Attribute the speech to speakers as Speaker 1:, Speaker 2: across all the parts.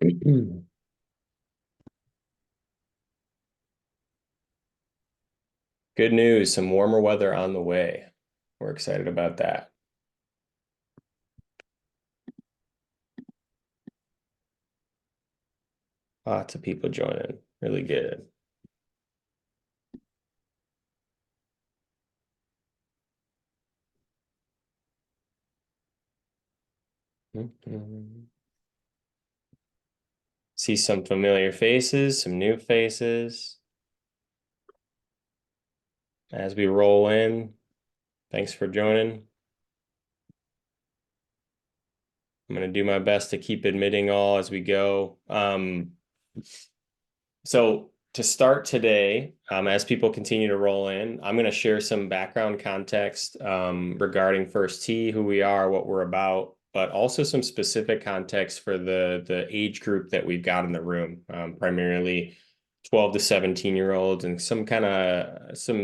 Speaker 1: Good news, some warmer weather on the way. We're excited about that. Lots of people joining. Really good. See some familiar faces, some new faces as we roll in. Thanks for joining. I'm going to do my best to keep admitting all as we go. So to start today, as people continue to roll in, I'm going to share some background context regarding First Tee, who we are, what we're about, but also some specific context for the age group that we've got in the room, primarily 12 to 17-year-olds, and some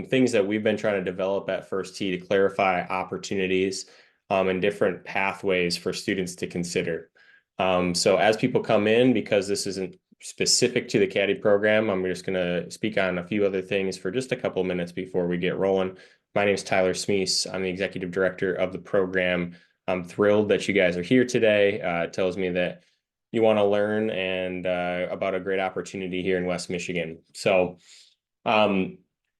Speaker 1: things that we've been trying to develop at First Tee to clarify opportunities and different pathways for students to consider. So as people come in, because this isn't specific to the Caddie program, I'm just going to speak on a few other things for just a couple of minutes before we get rolling. My name is Tyler Smeese. I'm the executive director of the program. I'm thrilled that you guys are here today. It tells me that you want to learn and about a great opportunity here in West Michigan. So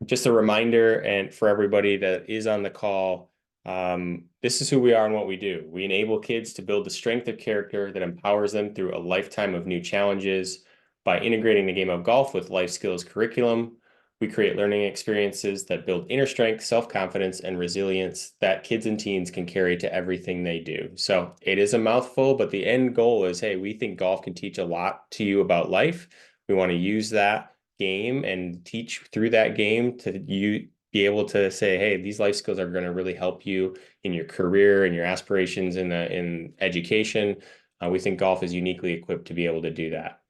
Speaker 1: just a reminder, and for everybody that is on the call, this is who we are and what we do. We enable kids to build the strength of character that empowers them through a lifetime of new challenges. By integrating the game of golf with life skills curriculum, we create learning experiences that build inner strength, self-confidence, and resilience that kids and teens can carry to everything they do. So it is a mouthful, but the end goal is, hey, we think golf can teach a lot to you about life. We want to use that game and teach through that game to you be able to say, hey, these life skills are going to really help you in your career and your aspirations in education. We think golf is uniquely equipped to be able to do that.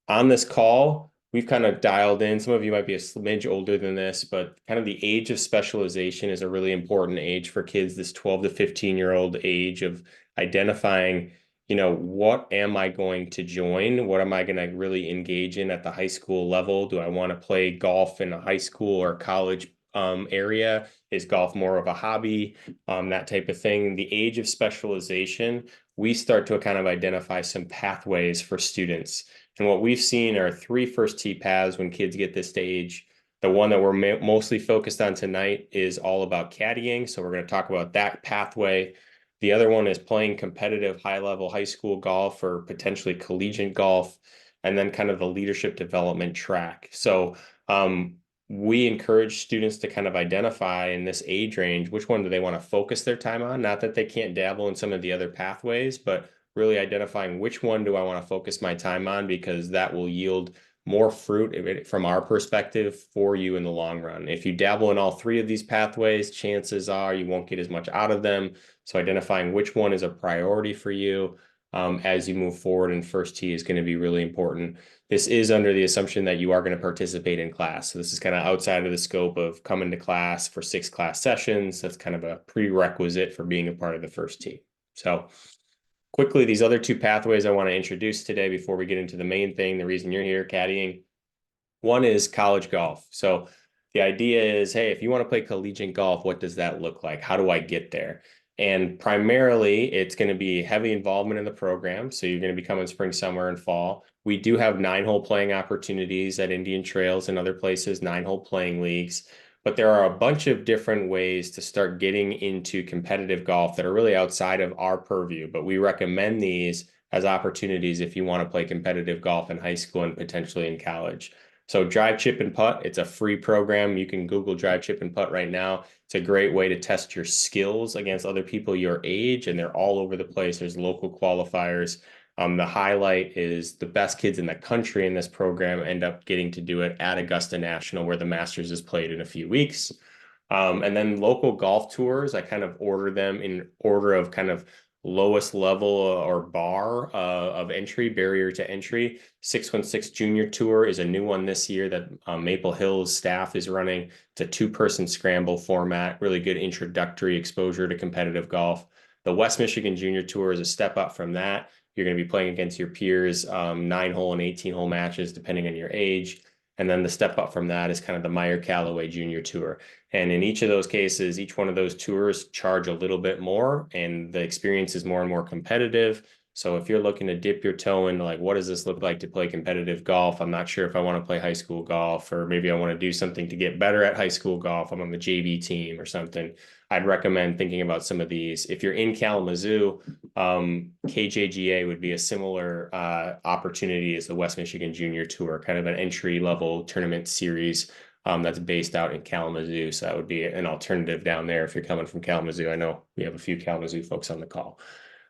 Speaker 1: On this call, we've kind of dialed in. Some of you might be a smidge older than this, but kind of the age of specialization is a really important age for kids, this 12 to 15-year-old age of identifying, what am I going to join? What am I going to really engage in at the high school level? Do I want to play golf in a high school or college area? Is golf more of a hobby? That type of thing. The age of specialization, we start to kind of identify some pathways for students. And what we've seen are 3 First Tee paths when kids get this stage. The one that we're mostly focused on tonight is all about caddying. So we're going to talk about that pathway. The other one is playing competitive high-level high school golf or potentially collegiate golf, and then kind of the leadership development track. So we encourage students to kind of identify in this age range, which one do they want to focus their time on? Not that they can't dabble in some of the other pathways, but really identifying which one do I want to focus my time on, because that will yield more fruit from our perspective for you in the long run. If you dabble in all 3 of these pathways, chances are you won't get as much out of them. So identifying which one is a priority for you as you move forward in First Tee is going to be really important. This is under the assumption that you are going to participate in class. So this is kind of outside of the scope of coming to class for 6 class sessions. That's kind of a prerequisite for being a part of the First Tee. So quickly, these other 2 pathways I want to introduce today before we get into the main thing, the reason you're here caddying. One is college golf. So the idea is, hey, if you want to play collegiate golf, what does that look like? How do I get there? And primarily, it's going to be heavy involvement in the program. So you're going to be coming spring, summer, and fall. We do have 9-hole playing opportunities at Indian Trails and other places, 9-hole playing leagues. But there are a bunch of different ways to start getting into competitive golf that are really outside of our purview. But we recommend these as opportunities if you want to play competitive golf in high school and potentially in college. So Drive, Chip, and Putt, it's a free program. You can Google Drive, Chip, and Putt right now. It's a great way to test your skills against other people your age, and they're all over the place. There's local qualifiers. The highlight is the best kids in the country in this program end up getting to do it at Augusta National, where the Masters is played in a few weeks. And then local golf tours, I kind of order them in order of kind of lowest level or bar of entry, barrier to entry. 616 Junior Tour is a new one this year that Maple Hills staff is running. It's a 2-person scramble format, really good introductory exposure to competitive golf. The West Michigan Junior Tour is a step up from that. You're going to be playing against your peers, 9-hole and 18-hole matches, depending on your age. And then the step up from that is kind of the Meyer Callaway Junior Tour. And in each of those cases, each one of those tours charge a little bit more, and the experience is more and more competitive. So if you're looking to dip your toe into like, what does this look like to play competitive golf? I'm not sure if I want to play high school golf, or maybe I want to do something to get better at high school golf. I'm on the JV team or something. I'd recommend thinking about some of these. If you're in Kalamazoo, KJGA would be a similar opportunity as the West Michigan Junior Tour, kind of an entry level tournament series that's based out in Kalamazoo. So that would be an alternative down there if you're coming from Kalamazoo. I know we have a few Kalamazoo folks on the call.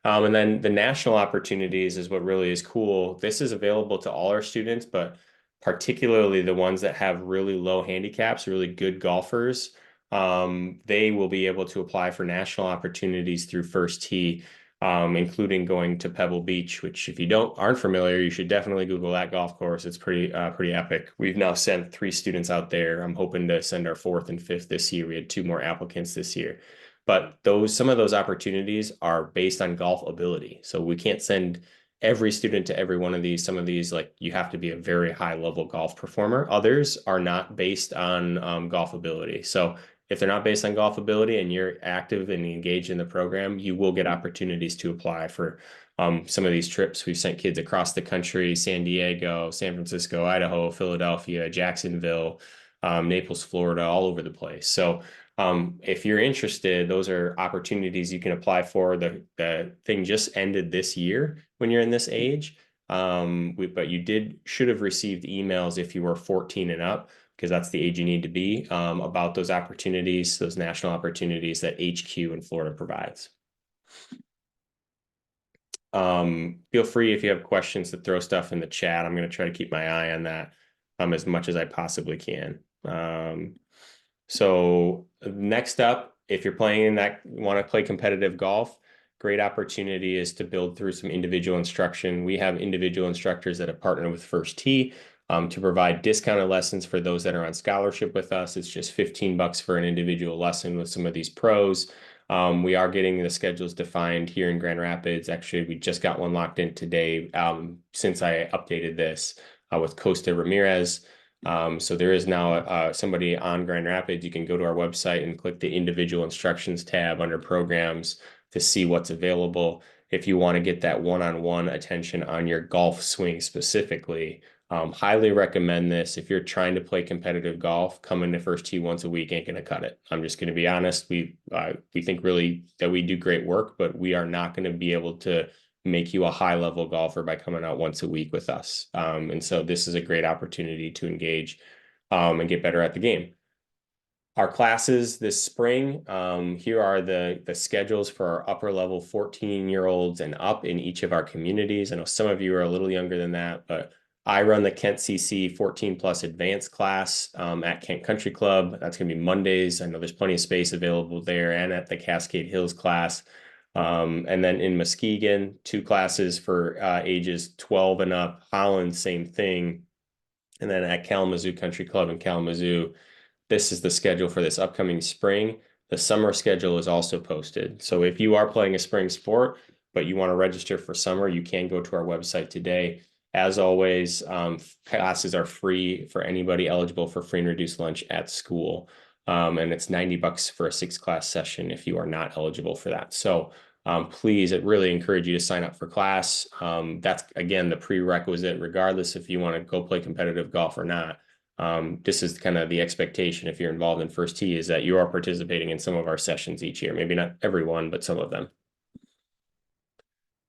Speaker 1: And then the national opportunities is what really is cool. This is available to all our students, but particularly the ones that have really low handicaps, really good golfers. They will be able to apply for national opportunities through First Tee, including going to Pebble Beach, which if you aren't familiar, you should definitely Google that golf course. It's pretty epic. We've now sent 3 students out there. I'm hoping to send our 4th and 5th this year. We had 2 more applicants this year. But some of those opportunities are based on golf ability. So we can't send every student to every one of these. Some of these, like, you have to be a very high level golf performer. Others are not based on golf ability. So if they're not based on golf ability and you're active and engaged in the program, you will get opportunities to apply for some of these trips. We've sent kids across the country: San Diego, San Francisco, Idaho, Philadelphia, Jacksonville, Naples, Florida, all over the place. So if you're interested, those are opportunities you can apply for. The thing just ended this year when you're in this age. But you should have received emails if you were 14 and up, because that's the age you need to be, about those opportunities, those national opportunities that HQ in Florida provides. Feel free, if you have questions, to throw stuff in the chat. I'm going to try to keep my eye on that as much as I possibly can. So next up, if you're playing in that, want to play competitive golf, great opportunity is to build through some individual instruction. We have individual instructors that have partnered with First Tee to provide discounted lessons for those that are on scholarship with us. It's just $15 for an individual lesson with some of these pros. We are getting the schedules defined here in Grand Rapids. Actually, we just got one locked in today since I updated this with Costa Ramirez. So there is now somebody on Grand Rapids. You can go to our website and click the individual instructions tab under programs to see what's available. If you want to get that one-on-one attention on your golf swing specifically, highly recommend this. If you're trying to play competitive golf, coming to First Tee once a week ain't going to cut it. I'm just going to be honest. We think really that we do great work, but we are not going to be able to make you a high level golfer by coming out once a week with us. And so this is a great opportunity to engage and get better at the game. Our classes this spring, here are the schedules for our upper level 14-year-olds and up in each of our communities. I know some of you are a little younger than that, but I run the Kent CC 14 plus advanced class at Kent Country Club. That's going to be Mondays. I know there's plenty of space available there, and at the Cascade Hills class. And then in Muskegon, 2 classes for ages 12 and up. Holland, same thing. And then at Kalamazoo Country Club in Kalamazoo, this is the schedule for this upcoming spring. The summer schedule is also posted. So if you are playing a spring sport, but you want to register for summer, you can go to our website today. As always, classes are free for anybody eligible for free and reduced lunch at school. And it's $90 for a 6-class session if you are not eligible for that. So please, I really encourage you to sign up for class. That's, again, the prerequisite, regardless if you want to go play competitive golf or not. This is kind of the expectation if you're involved in First Tee, is that you are participating in some of our sessions each year. Maybe not every one, but some of them.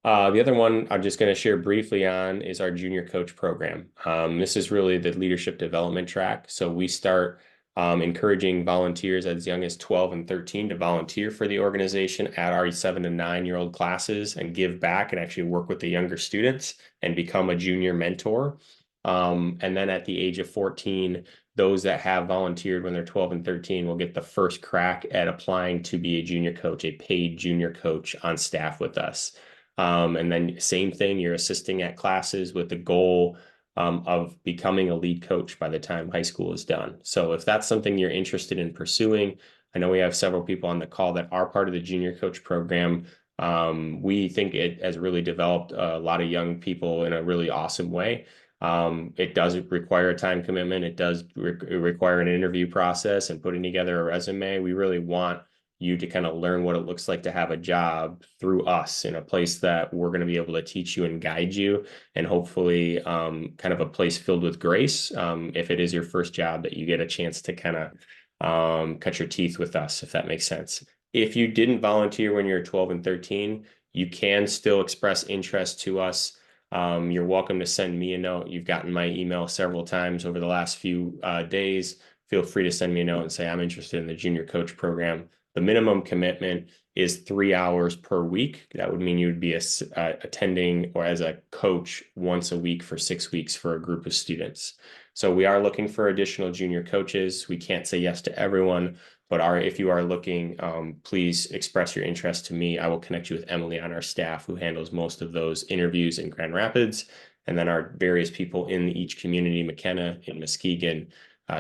Speaker 1: The other one I'm just going to share briefly on is our junior coach program. This is really the leadership development track. So we start encouraging volunteers as young as 12 and 13 to volunteer for the organization at our 7 and 9-year-old classes and give back and actually work with the younger students and become a junior mentor. And then at the age of 14, those that have volunteered when they're 12 and 13 will get the first crack at applying to be a junior coach, a paid junior coach on staff with us. And then same thing, you're assisting at classes with the goal of becoming a lead coach by the time high school is done. So if that's something you're interested in pursuing, I know we have several people on the call that are part of the junior coach program. We think it has really developed a lot of young people in a really awesome way. It does require a time commitment. It does require an interview process and putting together a resume. We really want you to kind of learn what it looks like to have a job through us in a place that we're going to be able to teach you and guide you, and hopefully kind of a place filled with grace. If it is your first job, that you get a chance to kind of cut your teeth with us, if that makes sense. If you didn't volunteer when you're 12 and 13, you can still express interest to us. You're welcome to send me a note. You've gotten my email several times over the last few days. Feel free to send me a note and say, I'm interested in the junior coach program. The minimum commitment is 3 hours per week. That would mean you would be attending or as a coach once a week for 6 weeks for a group of students. So we are looking for additional junior coaches. We can't say yes to everyone, but if you are looking, please express your interest to me. I will connect you with Emily on our staff, who handles most of those interviews in Grand Rapids. And then our various people in each community, McKenna in Muskegon,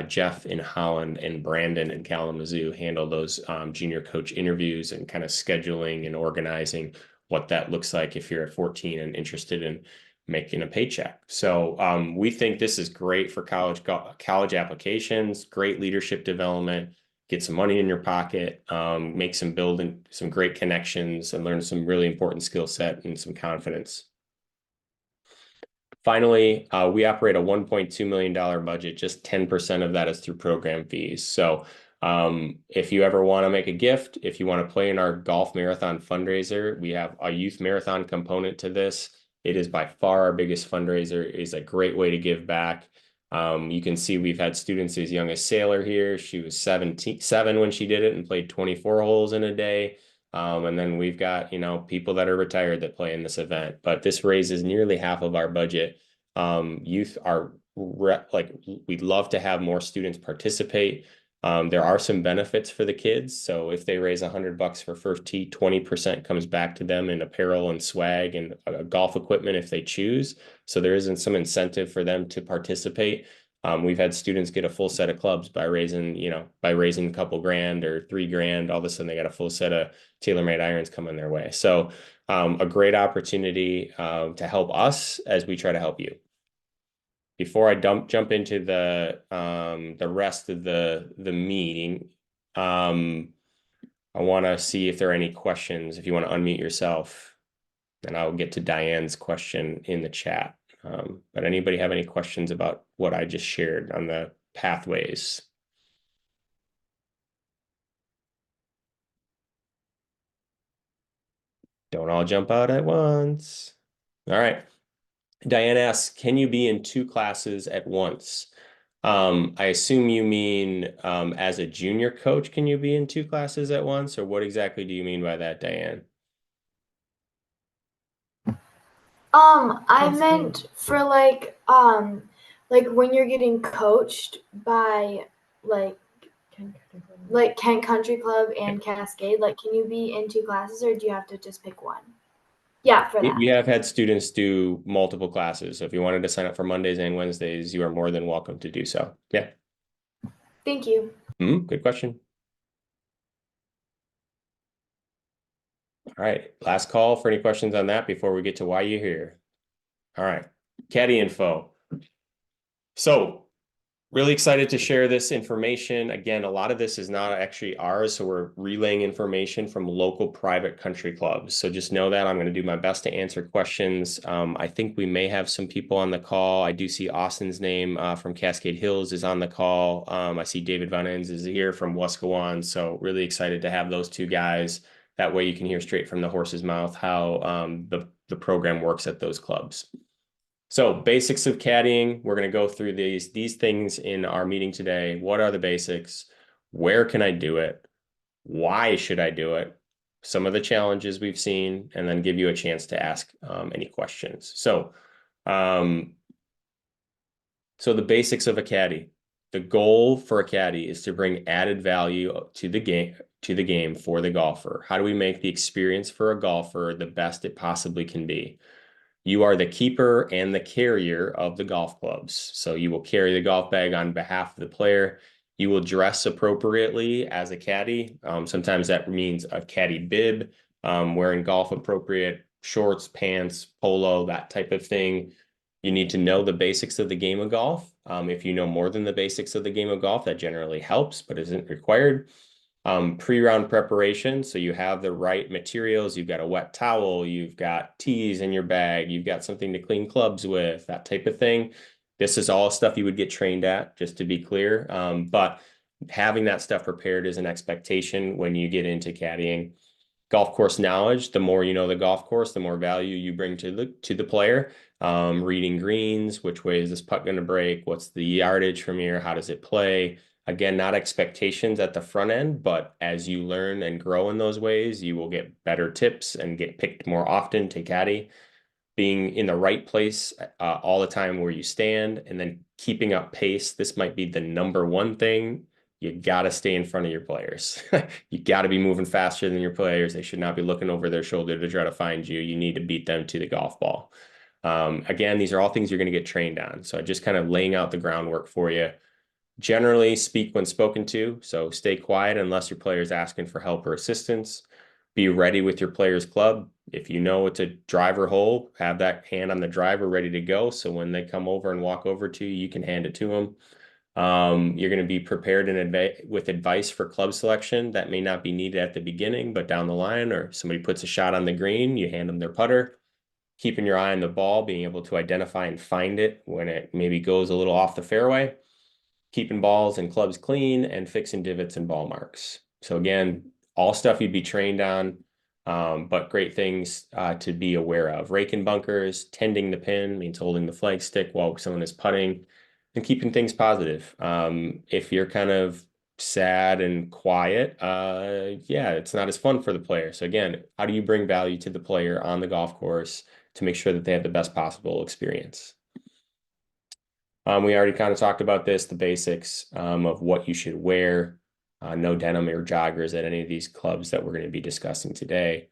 Speaker 1: Jeff in Holland, and Brandon in Kalamazoo handle those junior coach interviews and kind of scheduling and organizing what that looks like if you're at 14 and interested in making a paycheck. So we think this is great for college applications, great leadership development, get some money in your pocket, make some building some great connections, and learn some really important skill set and some confidence. Finally, we operate a $1.2 million budget. Just 10% of that is through program fees. So if you ever want to make a gift, if you want to play in our golf marathon fundraiser, we have a youth marathon component to this. It is by far our biggest fundraiser. It is a great way to give back. You can see we've had students as young as Sailor here. She was 7 when she did it and played 24 holes in a day. And then we've got, people that are retired that play in this event, but this raises nearly half of our budget. Youth are we'd love to have more students participate. There are some benefits for the kids. So if they raise $100 for first tee, 20% comes back to them in apparel and swag and golf equipment if they choose. So there isn't some incentive for them to participate. We've had students get a full set of clubs by raising a couple grand or $3,000. All of a sudden they got a full set of TaylorMade irons coming their way. So a great opportunity to help us as we try to help you. Before I jump into the rest of the meeting, I want to see if there are any questions. If you want to unmute yourself, then I'll get to Diane's question in the chat. But anybody have any questions about what I just shared on the pathways? Don't all jump out at once. All right. Diane asks, can you be in 2 classes at once? I assume you mean as a junior coach, can you be in 2 classes at once? Or what exactly do you mean by that, Diane?
Speaker 2: I meant for like when you're getting coached by Kent Country Club and Cascade, can you be in 2 classes or do you have to just pick one? Yeah, for that.
Speaker 1: We have had students do multiple classes. So if you wanted to sign up for Mondays and Wednesdays, you are more than welcome to do so. Yeah.
Speaker 2: Thank you.
Speaker 1: Good question. All right. Last call for any questions on that before we get to why you're here. All right. Caddie info. So really excited to share this information. Again, a lot of this is not actually ours, so we're relaying information from local private country clubs. So just know that I'm going to do my best to answer questions. I think we may have some people on the call. I do see Austin's name from Cascade Hills is on the call. I see David Van Ens is here from Wascawan. So really excited to have those 2 guys. That way you can hear straight from the horse's mouth how the program works at those clubs. So basics of caddying, we're going to go through these things in our meeting today. What are the basics? Where can I do it? Why should I do it? Some of the challenges we've seen, and then give you a chance to ask any questions. So the basics of a caddy. The goal for a caddy is to bring added value to the game for the golfer. How do we make the experience for a golfer the best it possibly can be? You are the keeper and the carrier of the golf clubs. So you will carry the golf bag on behalf of the player. You will dress appropriately as a caddy. Sometimes that means a caddy bib. wearing golf appropriate shorts, pants, polo, that type of thing. You need to know the basics of the game of golf. If you know more than the basics of the game of golf, that generally helps, but isn't required. Pre-round preparation, so you have the right materials. You've got a wet towel, you've got tees in your bag, you've got something to clean clubs with, that type of thing. This is all stuff you would get trained at, just to be clear. But having that stuff prepared is an expectation when you get into caddying. Golf course knowledge, the more you know the golf course, the more value you bring to the player. Reading greens, which way is this putt going to break? What's the yardage from here? How does it play? Again, not expectations at the front end, but as you learn and grow in those ways, you will get better tips and get picked more often to caddy. Being in the right place all the time where you stand, and then keeping up pace. This might be the number one thing. You got to stay in front of your players. You got to be moving faster than your players. They should not be looking over their shoulder to try to find you. You need to beat them to the golf ball. Again, these are all things you're going to get trained on. So just kind of laying out the groundwork for you. Generally speak when spoken to, so stay quiet unless your player is asking for help or assistance. Be ready with your player's club. If you know it's a driver hole, have that hand on the driver ready to go. So when they come over and walk over to you, you can hand it to them. You're going to be prepared with advice for club selection that may not be needed at the beginning, but down the line, or somebody puts a shot on the green, you hand them their putter. Keeping your eye on the ball, being able to identify and find it when it maybe goes a little off the fairway. Keeping balls and clubs clean, and fixing divots and ball marks. So again, all stuff you'd be trained on, but great things to be aware of. Raking bunkers, tending the pin, means holding the flag stick while someone is putting, and keeping things positive. If you're kind of sad and quiet, yeah, it's not as fun for the player. So again, how do you bring value to the player on the golf course to make sure that they have the best possible experience? We already kind of talked about this, the basics of what you should wear. No denim or joggers at any of these clubs that we're going to be discussing today.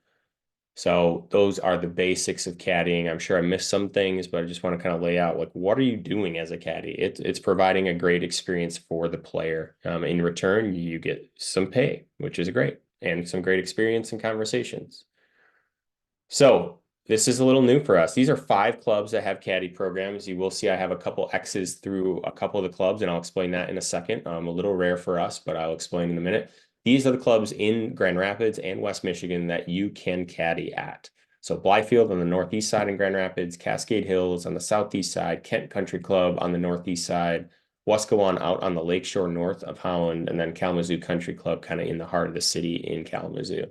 Speaker 1: So those are the basics of caddying. I'm sure I missed some things, but I just want to kind of lay out, like, what are you doing as a caddy? It's providing a great experience for the player. In return, you get some pay, which is great, and some great experience and conversations. So this is a little new for us. These are 5 clubs that have caddy programs. You will see I have a couple X's through a couple of the clubs, and I'll explain that in a second. A little rare for us, but I'll explain in a minute. These are the clubs in Grand Rapids and West Michigan that you can caddy at. So Blythefield on the northeast side in Grand Rapids, Cascade Hills on the southeast side, Kent Country Club on the northeast side, Wascawan out on the lakeshore north of Holland, and then Kalamazoo Country Club kind of in the heart of the city in Kalamazoo.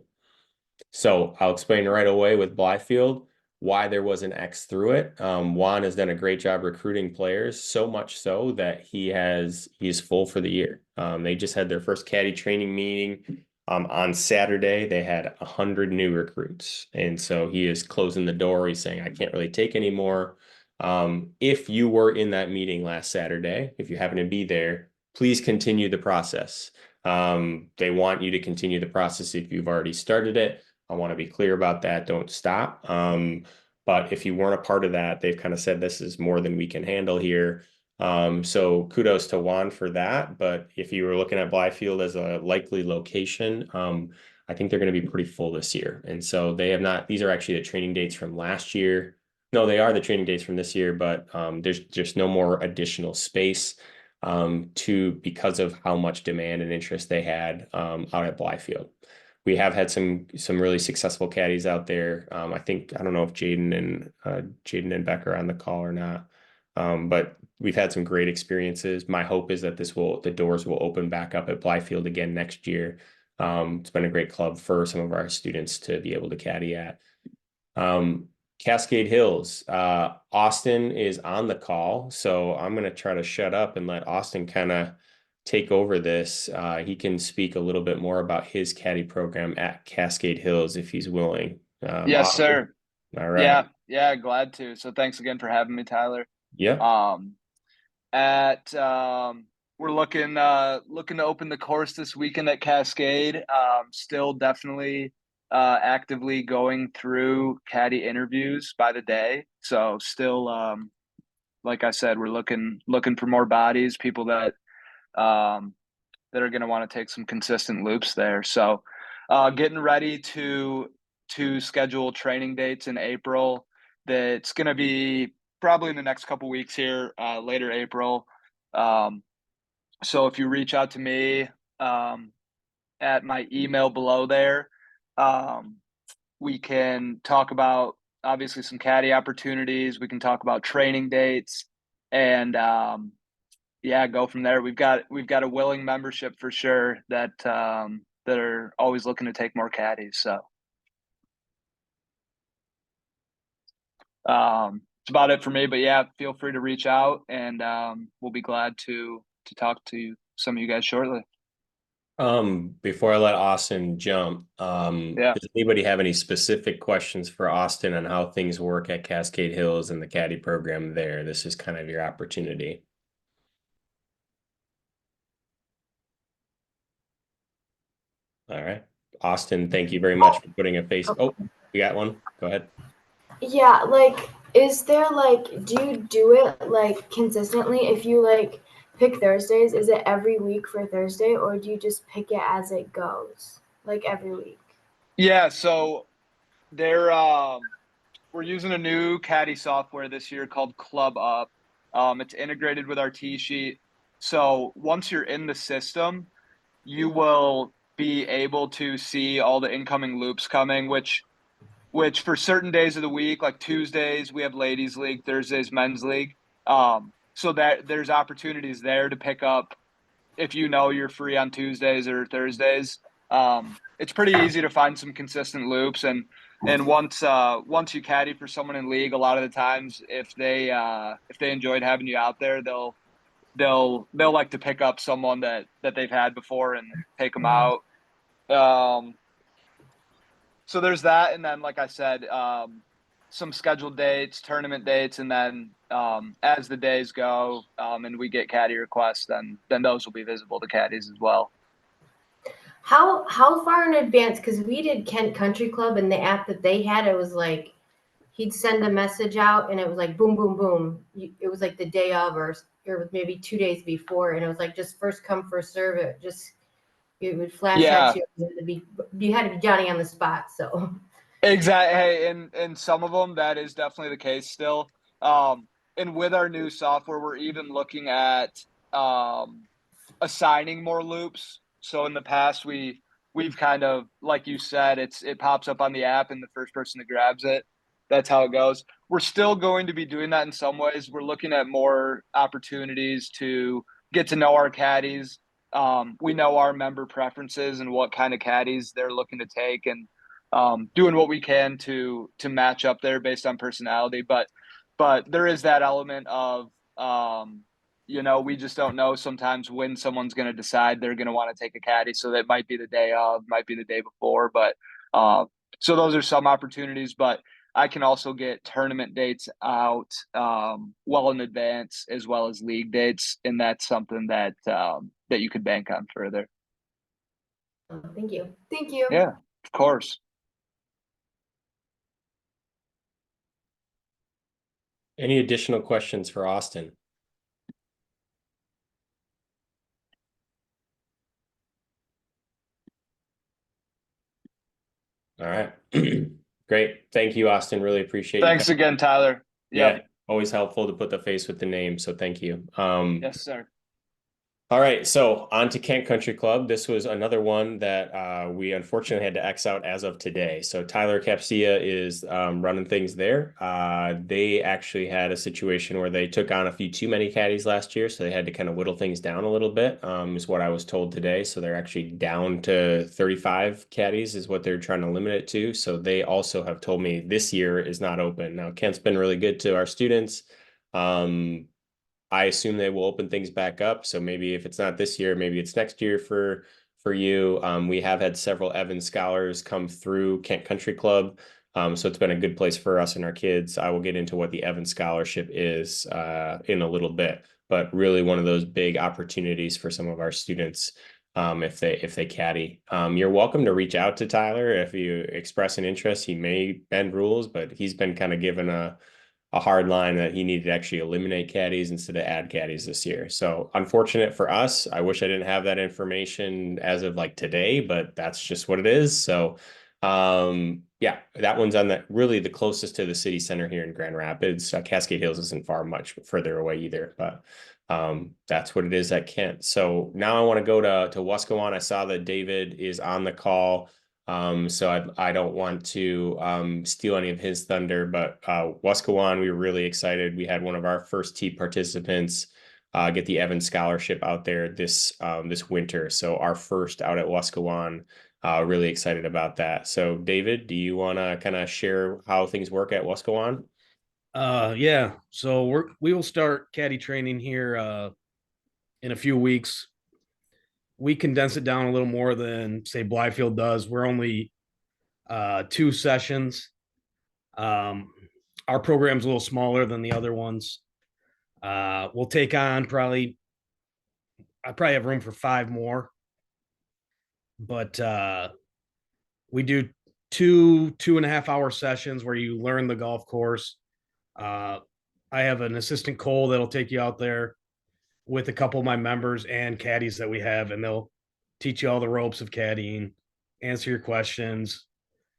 Speaker 1: So I'll explain right away with Blythefield why there was an X through it. Juan has done a great job recruiting players, so much so that he's full for the year. They just had their first caddy training meeting on Saturday. They had 100 new recruits, and so he is closing the door. He's saying, I can't really take any more. If you were in that meeting last Saturday, if you happen to be there, please continue the process. They want you to continue the process if you've already started it. I want to be clear about that. Don't stop. But if you weren't a part of that, they've kind of said this is more than we can handle here. So kudos to Juan for that. But if you were looking at Blythefield as a likely location, I think they're going to be pretty full this year. And so they have not, these are actually the training dates from last year. No, they are the training dates from this year, but there's just no more additional space because of how much demand and interest they had out at Blythefield. We have had some really successful caddies out there. I don't know if Jaden and Beck are on the call or not. But we've had some great experiences. My hope is that the doors will open back up at Blythefield again next year. It's been a great club for some of our students to be able to caddy at. Cascade Hills, Austin is on the call, so I'm going to try to shut up and let Austin kind of take over this. He can speak a little bit more about his caddy program at Cascade Hills if he's willing.
Speaker 3: Yes,
Speaker 1: Austin?
Speaker 3: sir.
Speaker 1: All right.
Speaker 3: Yeah, glad to. So thanks again for having me, Tyler.
Speaker 1: Yep.
Speaker 3: At we're looking to open the course this weekend at Cascade. Still definitely actively going through caddy interviews by the day. So still like I said, we're looking for more bodies, people that are going to want to take some consistent loops there. So getting ready to to schedule training dates in April. That's going to be probably in the next couple weeks here, later April. So if you reach out to me at my email below there, we can talk about obviously some caddy opportunities. We can talk about training dates, and yeah, go from there. We've got a willing membership for sure that that are always looking to take more caddies. So it's about it for me. But yeah, feel free to reach out, and we'll be glad to talk to some of you guys shortly.
Speaker 1: Before I let Austin jump,
Speaker 3: Yeah.
Speaker 1: does anybody have any specific questions for Austin on how things work at Cascade Hills and the Caddy program there? This is kind of your opportunity. All right. Austin, thank you very much for putting a face. Oh, we got one. Go ahead.
Speaker 2: Yeah, like, is there like, do you do it like consistently? If you like pick Thursdays, is it every week for Thursday, or do you just pick it as it goes, like every week?
Speaker 3: Yeah. So they're we're using a new caddy software this year called Club Up. It's integrated with our T sheet. So once you're in the system, you will be able to see all the incoming loops coming, which for certain days of the week, like Tuesdays, we have ladies league, Thursdays, men's league. So that there's opportunities there to pick up if you know you're free on Tuesdays or Thursdays. It's pretty easy to find some consistent loops, and once you caddy for someone in league, a lot of the times if they enjoyed having you out there, they'll like to pick up someone that they've had before and take them out. So there's that, and then like I said, some scheduled dates, tournament dates, and then as the days go, and we get caddy requests, then those will be visible to caddies as well.
Speaker 4: How far in advance? Because we did Kent Country Club, and the app that they had, it was like he'd send a message out, and it was like boom, boom, boom. It was like the day of, or maybe 2 days before, and it was like just first come, first serve. It would flash
Speaker 3: Yeah.
Speaker 4: at you. You had to be Johnny on the spot. So
Speaker 3: Exactly. Hey, and some of them that is definitely the case still. And with our new software, we're even looking at assigning more loops. So in the past, we've kind of, like you said, it pops up on the app, and the first person that grabs it, that's how it goes. We're still going to be doing that in some ways. We're looking at more opportunities to get to know our caddies. We know our member preferences and what kind of caddies they're looking to take, and doing what we can to match up there based on personality. But there is that element of we just don't know sometimes when someone's going to decide they're going to want to take a caddy. So that might be the day of, might be the day before. But so those are some opportunities. But I can also get tournament dates out well in advance, as well as league dates, and that's something that that you could bank on further.
Speaker 4: thank you.
Speaker 2: Thank you.
Speaker 3: Yeah, of course.
Speaker 1: Any additional questions for Austin? All right. Great. Thank you, Austin. Really appreciate you.
Speaker 3: Thanks again, Tyler. Yep.
Speaker 1: Yeah, always helpful to put the face with the name. So thank you.
Speaker 3: Yes, sir.
Speaker 1: All right, so on to Kent Country Club. This was another one that we unfortunately had to X out as of today. So Tyler Capsia is running things there. They actually had a situation where they took on a few too many caddies last year, so they had to kind of whittle things down a little bit, is what I was told today. So they're actually down to 35 caddies is what they're trying to limit it to. So they also have told me this year is not open. Now, Kent's been really good to our students. I assume they will open things back up. So maybe if it's not this year, maybe it's next year for you. We have had several Evans scholars come through Kent Country Club. So it's been a good place for us and our kids. I will get into what the Evans scholarship is in a little bit, but really one of those big opportunities for some of our students if they caddy. You're welcome to reach out to Tyler if you express an interest. He may bend rules, but he's been kind of given a hard line that he needed to actually eliminate caddies instead of add caddies this year. So unfortunate for us. I wish I didn't have that information as of like today, but that's just what it is. So Yeah, that one's on really the closest to the city center here in Grand Rapids. Cascade Hills isn't far much further away either, but that's what it is at Kent. So now I want to go to Wascowan. I saw that David is on the call. So I don't want to steal any of his thunder, but Wascowan, we were really excited. We had one of our first T participants get the Evans Scholarship out there this winter. So our first out at Wascowan. Really excited about that. So, David, do you want to kind of share how things work at Wascowan?
Speaker 5: Yeah. So we will start caddy training here in a few weeks. We condense it down a little more than say Blythefield does. We're only 2 sessions. Our program's a little smaller than the other ones. We'll take on I probably have room for 5 more, but we do 2.5 hour sessions where you learn the golf course. I have an assistant Cole that'll take you out there with a couple of my members and caddies that we have, and they'll teach you all the ropes of caddying, answer your questions,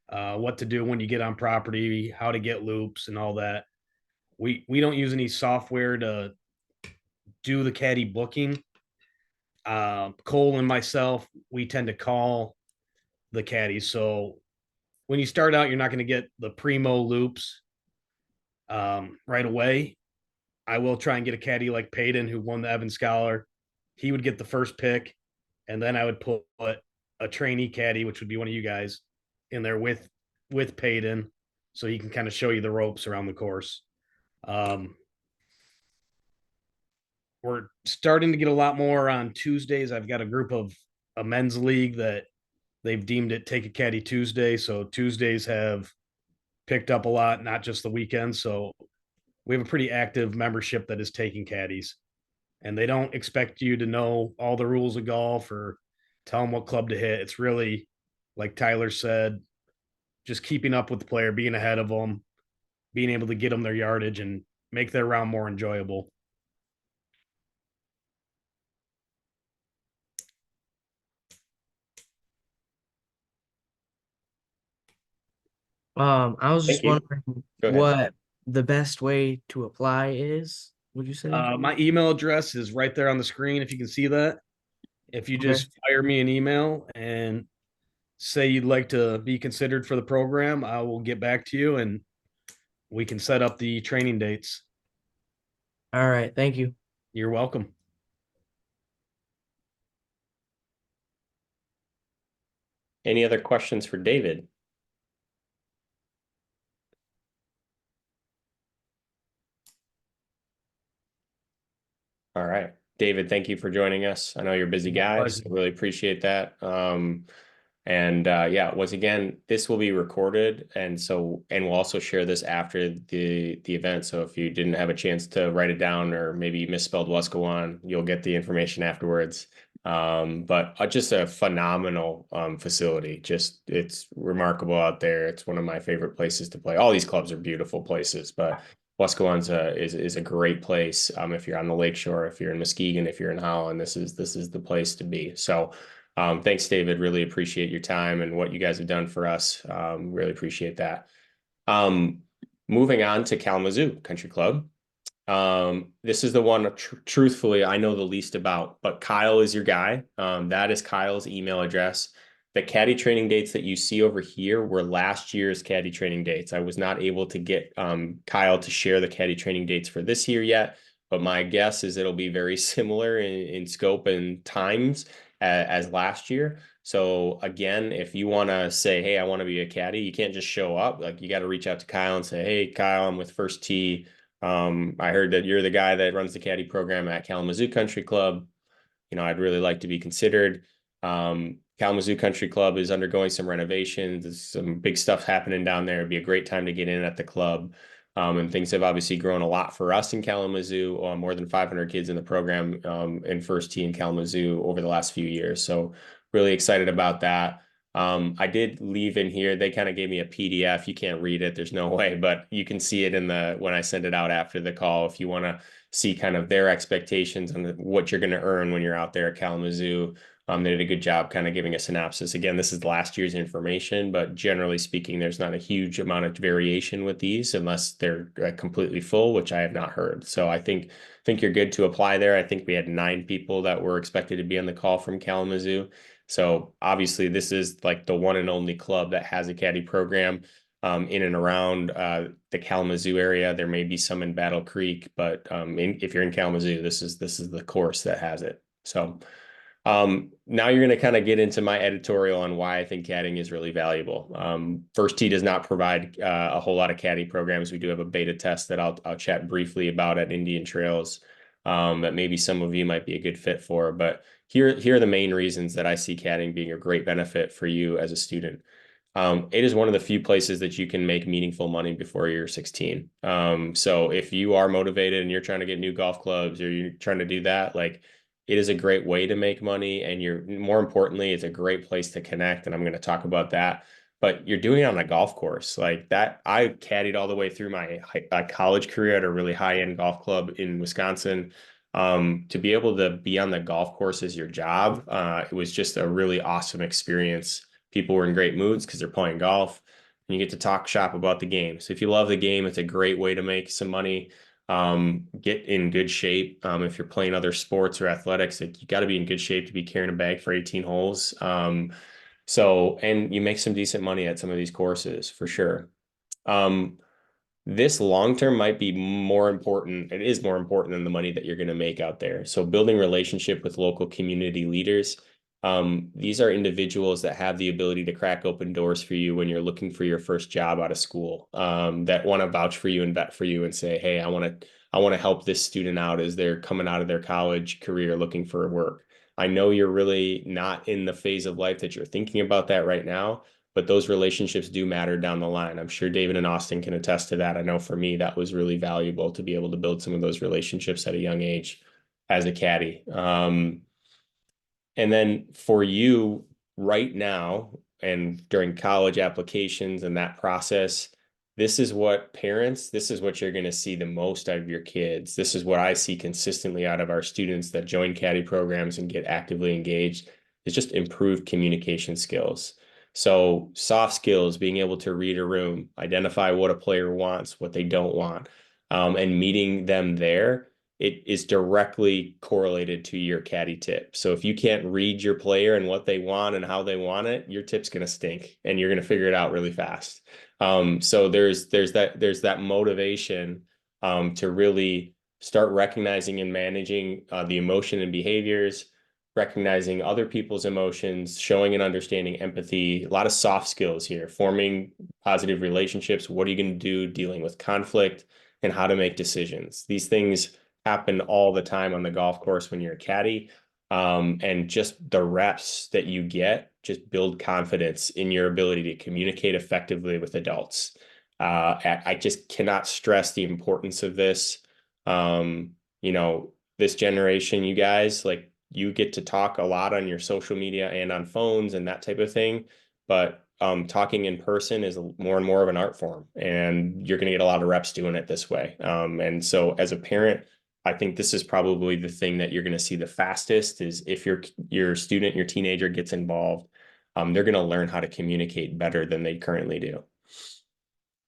Speaker 5: what to do when you get on property, how to get loops, and all that. We don't use any software to do the caddy booking. Cole and myself, we tend to call the caddies. So when you start out, you're not going to get the primo loops right away. I will try and get a caddy like Peyton, who won the Evans Scholar. He would get the first pick, and then I would put a trainee caddy, which would be one of you guys, in there with Peyton, so he can kind of show you the ropes around the course. We're starting to get a lot more on Tuesdays. I've got a group of a men's league that they've deemed it Take a Caddy Tuesday. So Tuesdays have picked up a lot, not just the weekends. So we have a pretty active membership that is taking caddies, and they don't expect you to know all the rules of golf or tell them what club to hit. It's really, like Tyler said, just keeping up with the player, being ahead of them, being able to get them their yardage and make their round more enjoyable.
Speaker 6: I was
Speaker 1: Thank
Speaker 6: just
Speaker 1: you.
Speaker 6: wondering
Speaker 1: Go ahead.
Speaker 6: what the best way to apply is, would you say?
Speaker 5: My email address is right there on the screen, if you can see that. If you just fire me an email and say you'd like to be considered for the program, I will get back to you and we can set up the training dates.
Speaker 6: All right, thank you.
Speaker 5: You're welcome.
Speaker 1: Any other questions for David? All right. David, thank you for joining us. I know you're a busy guy, so really appreciate that. Yeah, once again, this will be recorded, and we'll also share this after the event. So if you didn't have a chance to write it down, or maybe you misspelled Wascowan, you'll get the information afterwards. But just a phenomenal facility. Just it's remarkable out there. It's one of my favorite places to play. All these clubs are beautiful places, but Wascowan's is a great place. If you're on the lakeshore, if you're in Muskegon, if you're in Holland, this is the place to be. So thanks, David. Really appreciate your time and what you guys have done for us. Really appreciate that. Moving on to Kalamazoo Country Club. This is the one, truthfully, I know the least about, but Kyle is your guy. That is Kyle's email address. The caddy training dates that you see over here were last year's caddy training dates. I was not able to get Kyle to share the caddy training dates for this year yet, but my guess is it'll be very similar in scope and times as last year. So again, if you want to say, hey, I want to be a caddy, you can't just show up. Like, you got to reach out to Kyle and say, hey, Kyle, I'm with First Tee. I heard that you're the guy that runs the caddy program at Kalamazoo Country Club. I'd really like to be considered. Kalamazoo Country Club is undergoing some renovations. There's some big stuff happening down there. It'd be a great time to get in at the club. And things have obviously grown a lot for us in Kalamazoo. More than 500 kids in the program in First Tee in Kalamazoo over the last few years. So really excited about that. I did leave in here. They kind of gave me a PDF. You can't read it. There's no way, but you can see it when I send it out after the call. If you want to see kind of their expectations and what you're going to earn when you're out there at Kalamazoo, They did a good job kind of giving a synopsis. Again, this is last year's information, but generally speaking, there's not a huge amount of variation with these unless they're completely full, which I have not heard. So I think you're good to apply there. I think we had 9 people that were expected to be on the call from Kalamazoo. So obviously, this is like the one and only club that has a caddy program in and around the Kalamazoo area. There may be some in Battle Creek, but if you're in Kalamazoo, this is the course that has it. So now you're going to kind of get into my editorial on why I think caddying is really valuable. First Tee does not provide a whole lot of caddy programs. We do have a beta test that I'll chat briefly about at Indian Trails that maybe some of you might be a good fit for. But here are the main reasons that I see caddying being a great benefit for you as a student. It is one of the few places that you can make meaningful money before you're 16. So if you are motivated and you're trying to get new golf clubs or you're trying to do that, like it is a great way to make money. And you're more importantly, it's a great place to connect. And I'm going to talk about that. But you're doing it on a golf course like that. I caddied all the way through my college career at a really high-end golf club in Wisconsin. To be able to be on the golf course as your job, it was just a really awesome experience. People were in great moods because they're playing golf and you get to talk shop about the game. So if you love the game, it's a great way to make some money. Get in good shape. If you're playing other sports or athletics, like you got to be in good shape to be carrying a bag for 18 holes. And you make some decent money at some of these courses for sure. This long term might be more important. It is more important than the money that you're going to make out there. So building relationship with local community leaders. These are individuals that have the ability to crack open doors for you when you're looking for your first job out of school, that want to vouch for you and vet for you and say, hey, I want to help this student out as they're coming out of their college career looking for work. I know you're really not in the phase of life that you're thinking about that right now, but those relationships do matter down the line. I'm sure David and Austin can attest to that. I know for me, that was really valuable to be able to build some of those relationships at a young age as a caddy. And then for you right now and during college applications and that process, this is what you're going to see the most out of your kids. This is what I see consistently out of our students that join caddy programs and get actively engaged is just improved communication skills. So soft skills, being able to read a room, identify what a player wants, what they don't want, and meeting them there, it is directly correlated to your caddy tip. So if you can't read your player and what they want and how they want it, your tip's going to stink and you're going to figure it out really fast. So there's that motivation to really start recognizing and managing the emotion and behaviors, recognizing other people's emotions, showing and understanding empathy, a lot of soft skills here, forming positive relationships. What are you going to do dealing with conflict and how to make decisions? These things happen all the time on the golf course when you're a caddy. And just the reps that you get just build confidence in your ability to communicate effectively with adults. I just cannot stress the importance of this. This generation, you guys, like you get to talk a lot on your social media and on phones and that type of thing, but talking in person is more and more of an art form, and you're going to get a lot of reps doing it this way. And so as a parent, I think this is probably the thing that you're going to see the fastest is if your student, your teenager gets involved, they're going to learn how to communicate better than they currently do.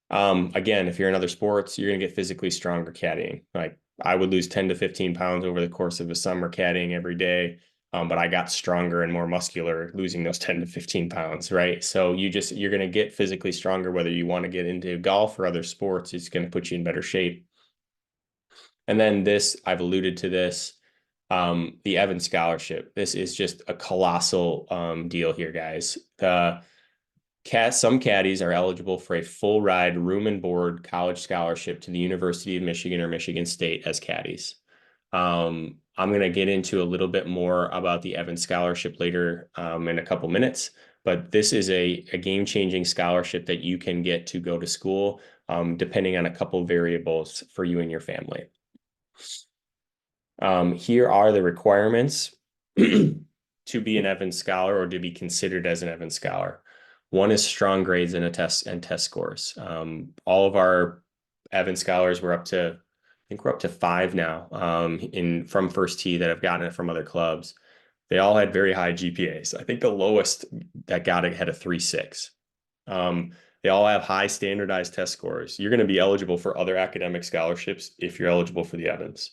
Speaker 1: Again, if you're in other sports, you're going to get physically stronger caddying. Like I would lose 10 to 15 pounds over the course of a summer caddying every day. But I got stronger and more muscular losing those 10 to 15 pounds, right? So you're going to get physically stronger, whether you want to get into golf or other sports. It's going to put you in better shape. And then I've alluded to this, the Evans Scholarship. This is just a colossal deal here, guys. Some caddies are eligible for a full ride room and board college scholarship to the University of Michigan or Michigan State as caddies. I'm going to get into a little bit more about the Evans Scholarship later in a couple minutes, but this is a game-changing scholarship that you can get to go to school depending on a couple variables for you and your family. Here are the requirements to be an Evans Scholar or to be considered as an Evans Scholar. One is strong grades and test scores. All of our Evans Scholars we're up to 5 now from First Tee that have gotten it from other clubs. They all had very high GPAs. I think the lowest that got it had a 3.6. They all have high standardized test scores. You're going to be eligible for other academic scholarships if you're eligible for the Evans.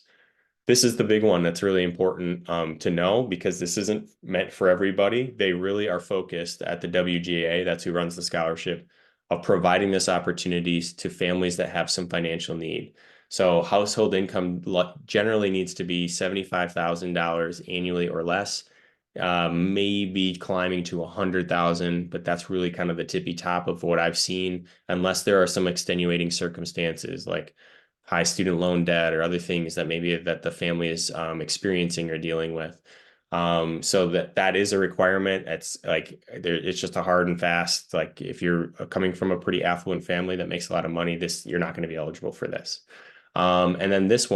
Speaker 1: This is the big one that's really important to know, because this isn't meant for everybody. They really are focused at the WGA, that's who runs the scholarship, of providing this opportunities to families that have some financial need. So household income generally needs to be $75,000 annually or less, maybe climbing to 100,000, but that's really kind of the tippy top of what I've seen, unless there are some extenuating circumstances like high student loan debt or other things that maybe that the family is experiencing or dealing with. So that is a requirement. It's like it's just a hard and fast. Like if you're coming from a pretty affluent family that makes a lot of money, you're not going to be eligible for this. And then this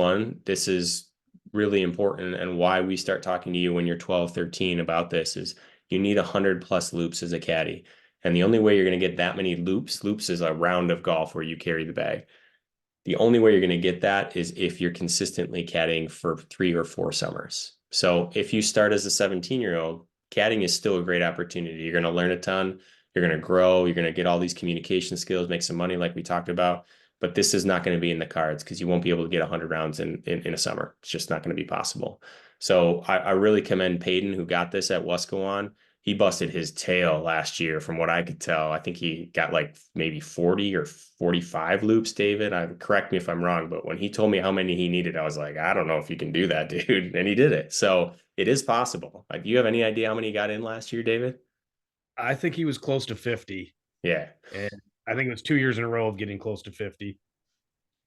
Speaker 1: is really important, and why we start talking to you when you're 12, 13 about this is you need 100+ loops as a caddy. And the only way you're going to get that many loops is a round of golf where you carry the bag. The only way you're going to get that is if you're consistently caddying for 3 or 4 summers. So if you start as a 17-year-old, caddying is still a great opportunity. You're going to learn a ton. You're going to grow. You're going to get all these communication skills, make some money like we talked about. But this is not going to be in the cards because you won't be able to get 100 rounds in a summer. It's just not going to be possible. So I really commend Peyton, who got this at Wascowan. He busted his tail last year, from what I could tell. I think he got like maybe 40 or 45 loops, David. Correct me if I'm wrong, but when he told me how many he needed, I was like, I don't know if you can do that, dude. And he did it. So it is possible. Do you have any idea how many he got in last year, David?
Speaker 5: I think he was close to 50.
Speaker 1: Yeah.
Speaker 5: And I think it was 2 years in a row of getting close to 50.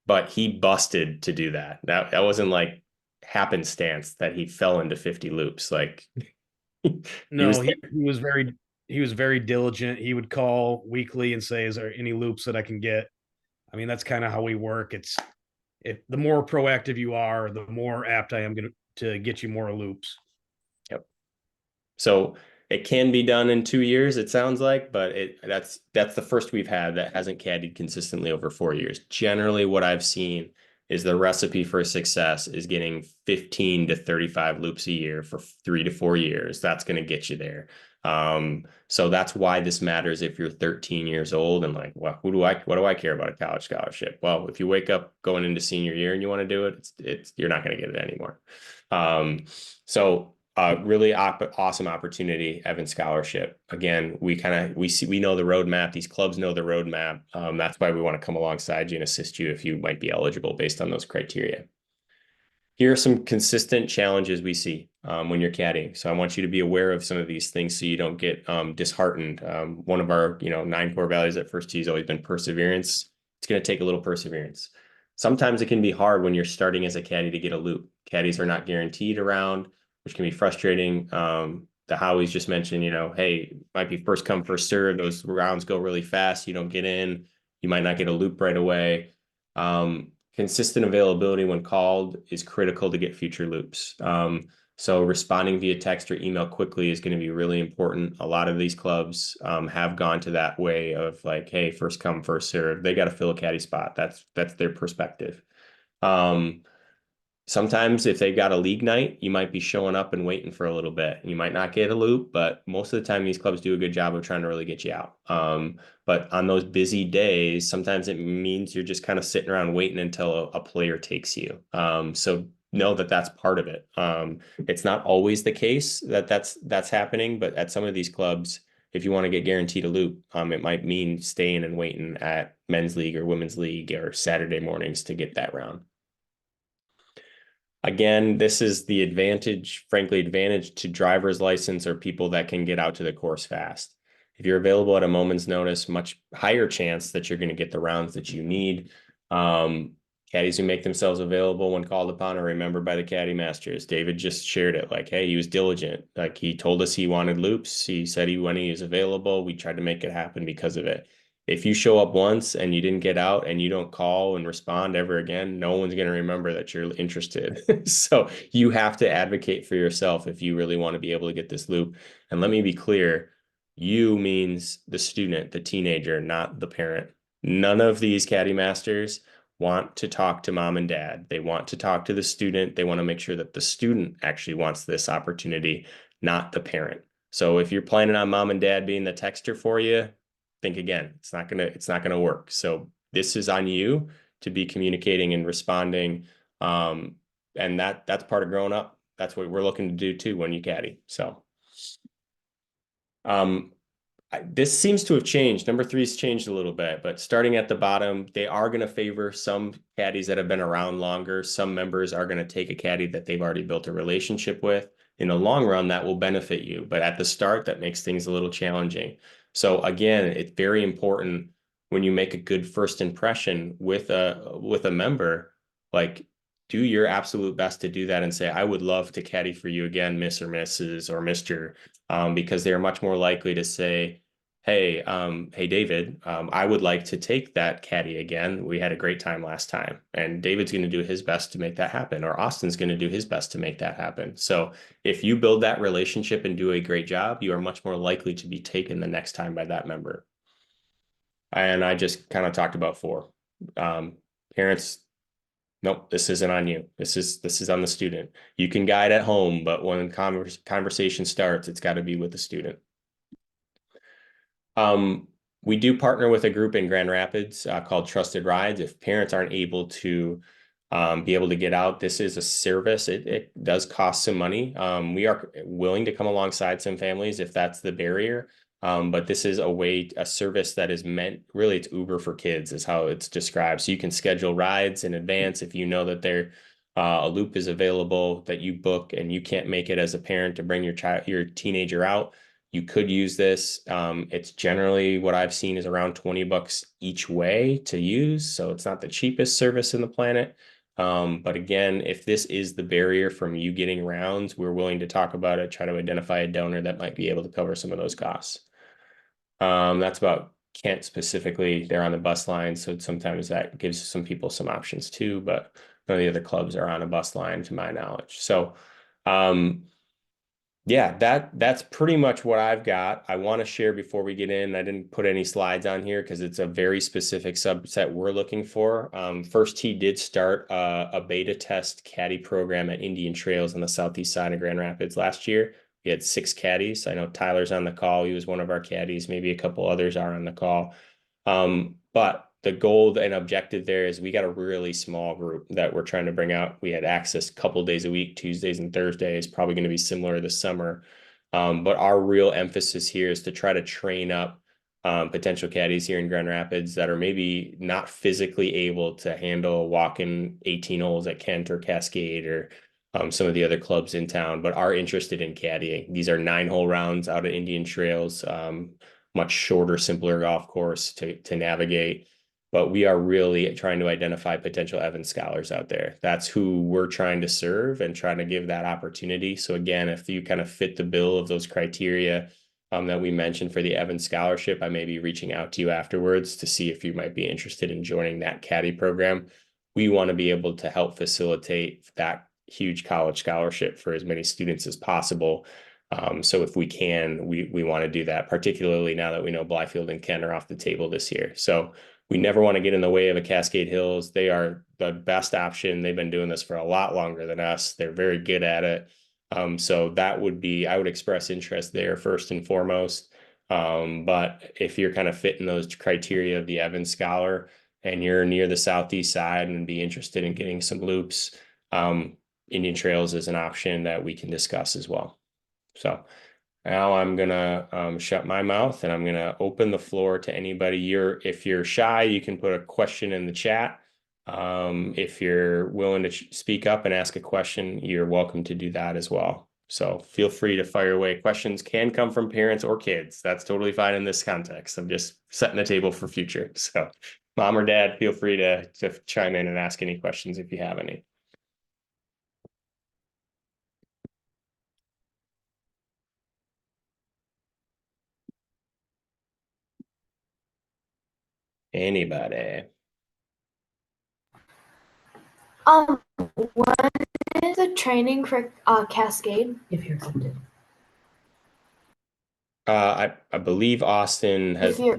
Speaker 1: But he busted to do that. That wasn't like happenstance that he fell into 50 loops. Like
Speaker 5: No, he was very diligent. He would call weekly and say, "Is there any loops that I can get?" I mean, that's kind of how we work. If the more proactive you are, the more apt I am to get you more loops.
Speaker 1: Yep. So it can be done in 2 years, it sounds like, but that's the first we've had that hasn't caddied consistently over 4 years. Generally, what I've seen is the recipe for success is getting 15 to 35 loops a year for 3 to 4 years. That's going to get you there. So that's why this matters if you're 13 years old and like, well, what do I care about a college scholarship? Well, if you wake up going into senior year and you want to do it, you're not going to get it anymore. So really awesome opportunity, Evans Scholarship. Again, we know the roadmap. These clubs know the roadmap. That's why we want to come alongside you and assist you if you might be eligible based on those criteria. Here are some consistent challenges we see when you're caddying. So I want you to be aware of some of these things so you don't get disheartened. One of our 9 core values at First Tee has always been perseverance. It's going to take a little perseverance. Sometimes it can be hard when you're starting as a caddy to get a loop. Caddies are not guaranteed around, which can be frustrating. The Howies just mentioned, hey, might be first come, first serve. Those rounds go really fast. You don't get in. You might not get a loop right away. Consistent availability when called is critical to get future loops. So responding via text or email quickly is going to be really important. A lot of these clubs have gone to that way of like, hey, first come, first serve. They got to fill a caddy spot. That's their perspective. Sometimes if they've got a league night, you might be showing up and waiting for a little bit. You might not get a loop, but most of the time these clubs do a good job of trying to really get you out. But on those busy days, sometimes it means you're just kind of sitting around waiting until a player takes you. So know that that's part of it. It's not always the case that that's happening, but at some of these clubs, if you want to get guaranteed a loop, it might mean staying and waiting at men's league or women's league or Saturday mornings to get that round. Again, this is the advantage to driver's license or people that can get out to the course fast. If you're available at a moment's notice, much higher chance that you're going to get the rounds that you need. Caddies who make themselves available when called upon are remembered by the caddy masters. David just shared it. Like, hey, he was diligent. Like he told us he wanted loops. He said when he was available, we tried to make it happen because of it. If you show up once and you didn't get out and you don't call and respond ever again, no one's going to remember that you're interested. So you have to advocate for yourself if you really want to be able to get this loop. And let me be clear, you means the student, the teenager, not the parent. None of these caddy masters want to talk to mom and dad. They want to talk to the student. They want to make sure that the student actually wants this opportunity, not the parent. So if you're planning on mom and dad being the texter for you, think again. It's not gonna work. So this is on you to be communicating and responding. And that's part of growing up. That's what we're looking to do too when you caddy. So this seems to have changed. Number three's changed a little bit, but starting at the bottom, they are going to favor some caddies that have been around longer. Some members are going to take a caddy that they've already built a relationship with. In the long run, that will benefit you, but at the start, that makes things a little challenging. So again, it's very important when you make a good first impression with a member, like do your absolute best to do that and say, I would love to caddy for you again, Miss or Mrs. or Mr. Because they are much more likely to say, hey, hey, David, I would like to take that caddy again. We had a great time last time. And David's going to do his best to make that happen, or Austin's going to do his best to make that happen. So if you build that relationship and do a great job, you are much more likely to be taken the next time by that member. And I just kind of talked about four. Parents, nope, this isn't on you. This is on the student. You can guide at home, but when conversation starts, it's got to be with the student. We do partner with a group in Grand Rapids called Trusted Rides. If parents aren't able to be able to get out, this is a service. It does cost some money. We are willing to come alongside some families if that's the barrier. But this is a service that is meant, really, it's Uber for kids is how it's described. So you can schedule rides in advance if you know that a loop is available that you book and you can't make it as a parent to bring your teenager out. You could use this. It's generally what I've seen is around $20 each way to use. So it's not the cheapest service in the planet. But again, if this is the barrier from you getting rounds, we're willing to talk about it, try to identify a donor that might be able to cover some of those costs. That's about Kent specifically. They're on the bus line, so sometimes that gives some people some options too, but none of the other clubs are on a bus line to my knowledge. So yeah, that's pretty much what I've got. I want to share before we get in. I didn't put any slides on here because it's a very specific subset we're looking for. First Tee did start a beta test caddy program at Indian Trails on the southeast side of Grand Rapids last year. We had 6 caddies. I know Tyler's on the call. He was one of our caddies. Maybe a couple others are on the call. But the goal and objective there is we got a really small group that we're trying to bring out. We had access a couple days a week, Tuesdays and Thursdays, probably going to be similar this summer. But our real emphasis here is to try to train up potential caddies here in Grand Rapids that are maybe not physically able to handle walking 18 holes at Kent or Cascade or some of the other clubs in town, but are interested in caddying. These are 9-hole rounds out at Indian Trails, much shorter, simpler golf course to navigate. But we are really trying to identify potential Evans scholars out there. That's who we're trying to serve and trying to give that opportunity. So again, if you kind of fit the bill of those criteria that we mentioned for the Evans scholarship, I may be reaching out to you afterwards to see if you might be interested in joining that caddy program. We want to be able to help facilitate that huge college scholarship for as many students as possible. So if we can, we want to do that, particularly now that we know Blyfield and Kent are off the table this year. So we never want to get in the way of a Cascade Hills. They are the best option. They've been doing this for a lot longer than us. They're very good at it. So that would be, I would express interest there first and foremost. But if you're kind of fitting those criteria of the Evans Scholar and you're near the southeast side and be interested in getting some loops, Indian Trails is an option that we can discuss as well. So now I'm gonna shut my mouth and I'm gonna open the floor to anybody. If you're shy, you can put a question in the chat. If you're willing to speak up and ask a question, you're welcome to do that as well. So feel free to fire away. Questions can come from parents or kids. That's totally fine in this context. I'm just setting the table for future. So mom or dad, feel free to chime in and ask any questions if you have any. Anybody?
Speaker 2: When is the training for Cascade?
Speaker 4: If you're accepted.
Speaker 1: I believe Austin has.
Speaker 2: If you're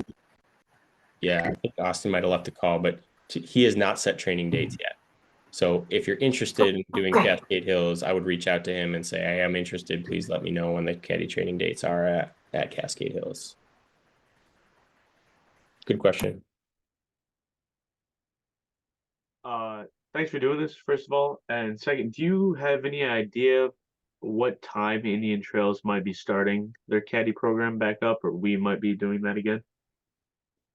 Speaker 1: Yeah, I think Austin might have left the call, but he has not set training dates yet. So if you're interested in doing
Speaker 2: Okay.
Speaker 1: Cascade Hills, I would reach out to him and say, I am interested. Please let me know when the caddy training dates are at Cascade Hills. Good question.
Speaker 7: Thanks for doing this, first of all. And second, do you have any idea what time Indian Trails might be starting their caddy program back up, or we might be doing that again?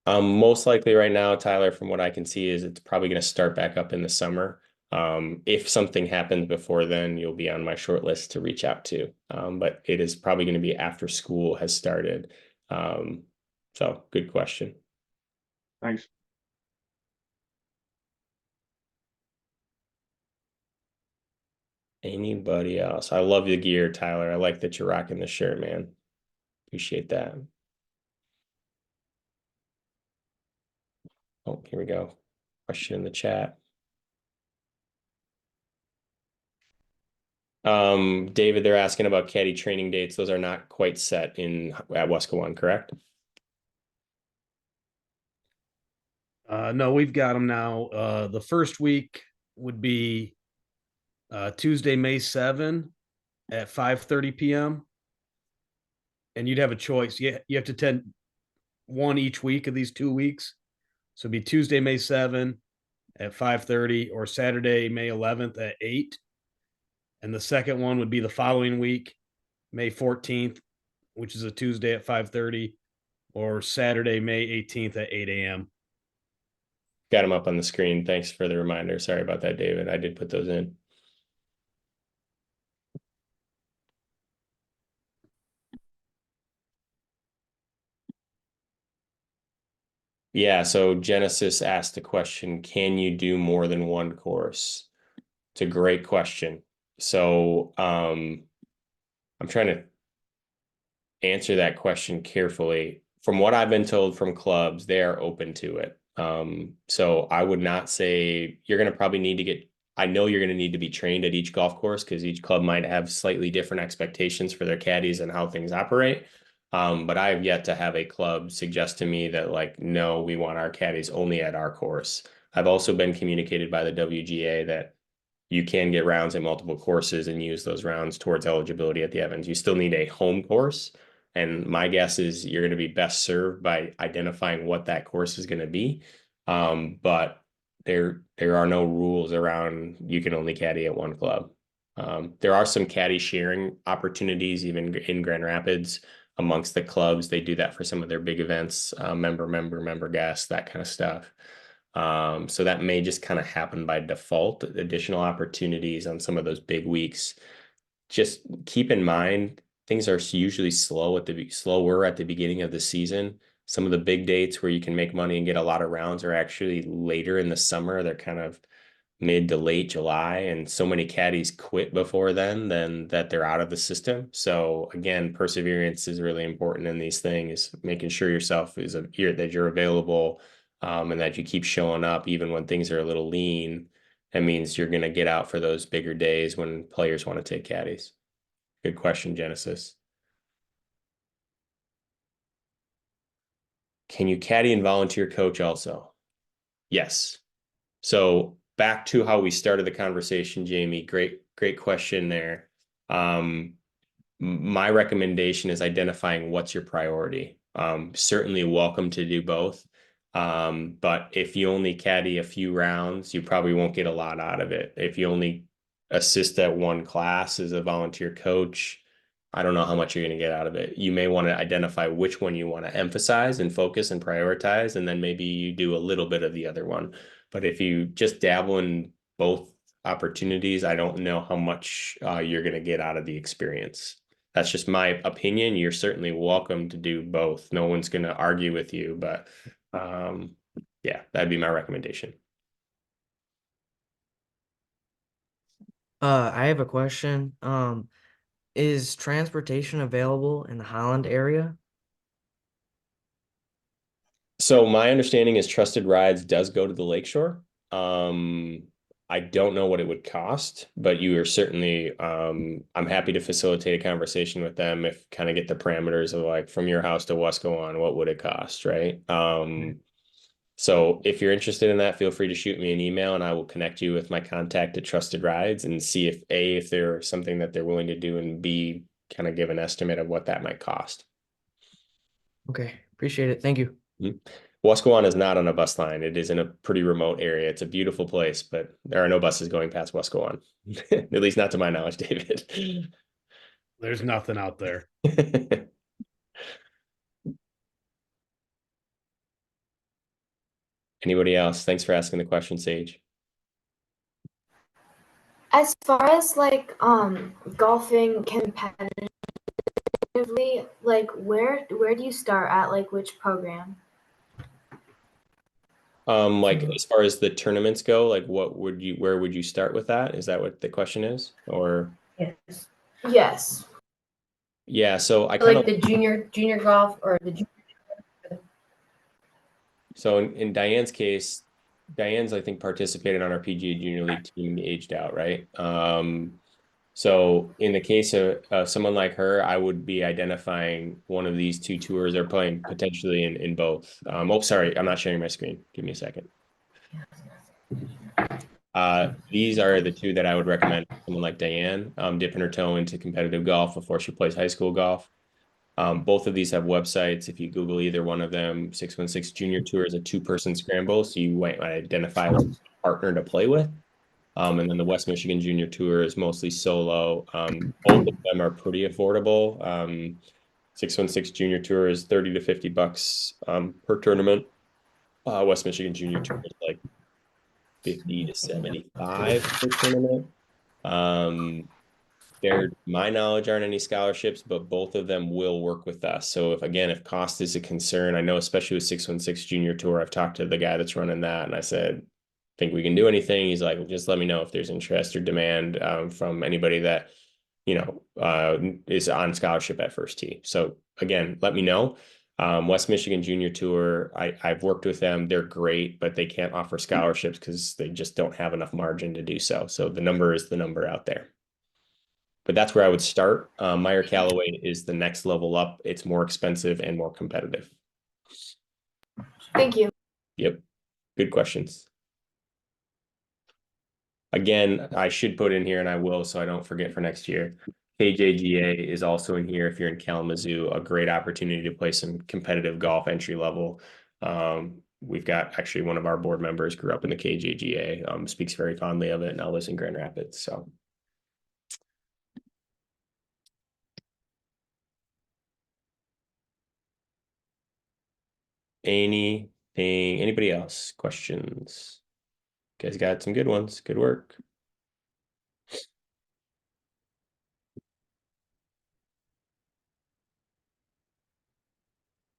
Speaker 1: Most likely right now, Tyler, from what I can see, is it's probably going to start back up in the summer. If something happens before then, you'll be on my short list to reach out to. But it is probably going to be after school has started. So good question.
Speaker 7: Thanks.
Speaker 1: Anybody else? I love the gear, Tyler. I like that you're rocking the shirt, man. Appreciate that. Oh, here we go. Question in the chat. David, they're asking about caddy training dates. Those are not quite set in at Wasco, correct?
Speaker 5: No, we've got them now. The first week would be Tuesday, May 7 at 5:30 p.m. And you'd have a choice. You have to attend one each week of these 2 weeks. So it'd be Tuesday, May 7 at 5:30 or Saturday, May 11th at 8. And the second one would be the following week, May 14th, which is a Tuesday at 5:30, or Saturday, May 18th at 8 a.m.
Speaker 1: Got them up on the screen. Thanks for the reminder. Sorry about that, David. I did put those in. Yeah, so Genesis asked the question, can you do more than one course? It's a great question. So I'm trying to answer that question carefully. From what I've been told from clubs, they are open to it. So I would not say you're going to probably need to get, I know you're going to need to be trained at each golf course because each club might have slightly different expectations for their caddies and how things operate. But I have yet to have a club suggest to me that, like, no, we want our caddies only at our course. I've also been communicated by the WGA that you can get rounds at multiple courses and use those rounds towards eligibility at the Evans. You still need a home course. And my guess is you're going to be best served by identifying what that course is going to be. But there are no rules around you can only caddy at one club. There are some caddy sharing opportunities, even in Grand Rapids amongst the clubs. They do that for some of their big events, member guests, that kind of stuff. So that may just kind of happen by default, additional opportunities on some of those big weeks. Just keep in mind, things are usually slower at the beginning of the season. Some of the big dates where you can make money and get a lot of rounds are actually later in the summer. They're kind of mid to late July, and so many caddies quit before then that they're out of the system. So again, perseverance is really important in these things, making sure yourself that you're available, and that you keep showing up even when things are a little lean. That means you're going to get out for those bigger days when players want to take caddies. Good question, Genesis. Can you caddy and volunteer coach also? Yes. So back to how we started the conversation, Jamie. Great question there. My recommendation is identifying what's your priority. Certainly welcome to do both. But if you only caddy a few rounds, you probably won't get a lot out of it. If you only assist at one class as a volunteer coach, I don't know how much you're going to get out of it. You may want to identify which one you want to emphasize and focus and prioritize, and then maybe you do a little bit of the other one. But if you just dabble in both opportunities, I don't know how much you're going to get out of the experience. That's just my opinion. You're certainly welcome to do both. No one's going to argue with you, but yeah, that'd be my recommendation.
Speaker 6: I have a question. Is transportation available in the Holland area?
Speaker 1: So my understanding is Trusted Rides does go to the lakeshore. I don't know what it would cost, but you are certainly, I'm happy to facilitate a conversation with them if kind of get the parameters of, like, from your house to Wasco, what would it cost, right? So if you're interested in that, feel free to shoot me an email and I will connect you with my contact at Trusted Rides and see if A, if there's something that they're willing to do, and B, kind of give an estimate of what that might cost.
Speaker 6: Okay, appreciate it. Thank you.
Speaker 1: Wascoan is not on a bus line. It is in a pretty remote area. It's a beautiful place, but there are no buses going past Wascoan, at least not to my knowledge, David.
Speaker 5: There's nothing out there.
Speaker 1: Anybody else? Thanks for asking the question, Sage.
Speaker 2: As far as like golfing competitively, like where do you start at, like which program?
Speaker 1: Like as far as the tournaments go, like where would you start with that? Is that what the question is? Or
Speaker 4: Yes.
Speaker 2: Yes.
Speaker 1: yeah, so I
Speaker 4: So
Speaker 1: kind
Speaker 4: like
Speaker 1: of
Speaker 4: the junior golf or the
Speaker 1: so in Diane's case, Diane's I think participated on our PGA Junior League team aged out, right? So in the case of someone like her, I would be identifying one of these two tours. They're playing potentially in both. Oh, sorry, I'm not sharing my screen. Give me a second. These are the two that I would recommend someone like Diane, dipping her toe into competitive golf before she plays high school golf. Both of these have websites. If you Google either one of them, 616 Junior Tour is a two-person scramble, so you might identify like a partner to play with. And then the West Michigan Junior Tour is mostly solo. Both of them are pretty affordable. 616 Junior Tour is 30 to 50 bucks per tournament. West Michigan Junior Tour is like 50 to 75 per tournament. There, to my knowledge, aren't any scholarships, but both of them will work with us. So if cost is a concern, I know especially with 616 Junior Tour, I've talked to the guy that's running that, and I said, think we can do anything? He's like, just let me know if there's interest or demand from anybody that is on scholarship at First Tee. So again, let me know. West Michigan Junior Tour, I've worked with them. They're great, but they can't offer scholarships because they just don't have enough margin to do so. So the number is the number out there. But that's where I would start. Meyer Callaway is the next level up. It's more expensive and more competitive.
Speaker 2: Thank you.
Speaker 1: Yep. Good questions. Again, I should put in here, and I will, so I don't forget for next year. KJGA is also in here if you're in Kalamazoo, a great opportunity to play some competitive golf entry level. We've got actually one of our board members grew up in the KJGA, speaks very fondly of it, now lives in Grand Rapids. So anybody else? Questions? You guys got some good ones. Good work.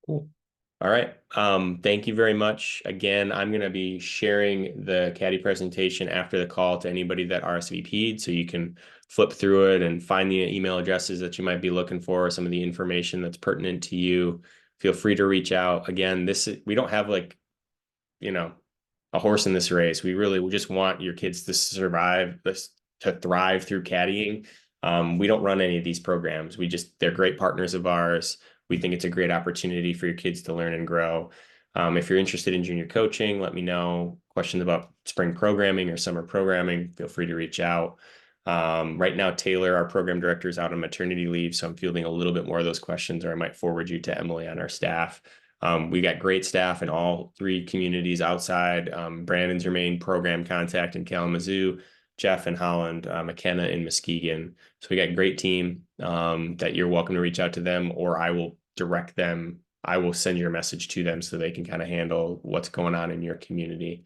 Speaker 1: Cool. All right. Thank you very much. Again, I'm going to be sharing the Caddie presentation after the call to anybody that RSVP'd, so you can flip through it and find the email addresses that you might be looking for, some of the information that's pertinent to you. Feel free to reach out. Again, we don't have like, a horse in this race. We just want your kids to survive, to thrive through caddying. We don't run any of these programs. They're great partners of ours. We think it's a great opportunity for your kids to learn and grow. If you're interested in junior coaching, let me know. Questions about spring programming or summer programming, feel free to reach out. Right now, Taylor, our program director, is out on maternity leave, so I'm fielding a little bit more of those questions, or I might forward you to Emily on our staff. We got great staff in all three communities outside. Brandon's your main program contact in Kalamazoo, Jeff in Holland, McKenna in Muskegon. So we got a great team that you're welcome to reach out to them, or I will direct them. I will send your message to them so they can kind of handle what's going on in your community.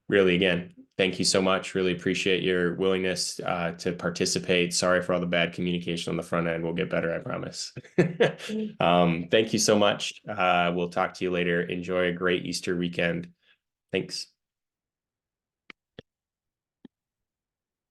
Speaker 1: Really, again, thank you so much. Really appreciate your willingness to participate. Sorry for all the bad communication on the front end. We'll get better, I promise. Thank you so much. We'll talk to you later. Enjoy a great Easter weekend. Thanks.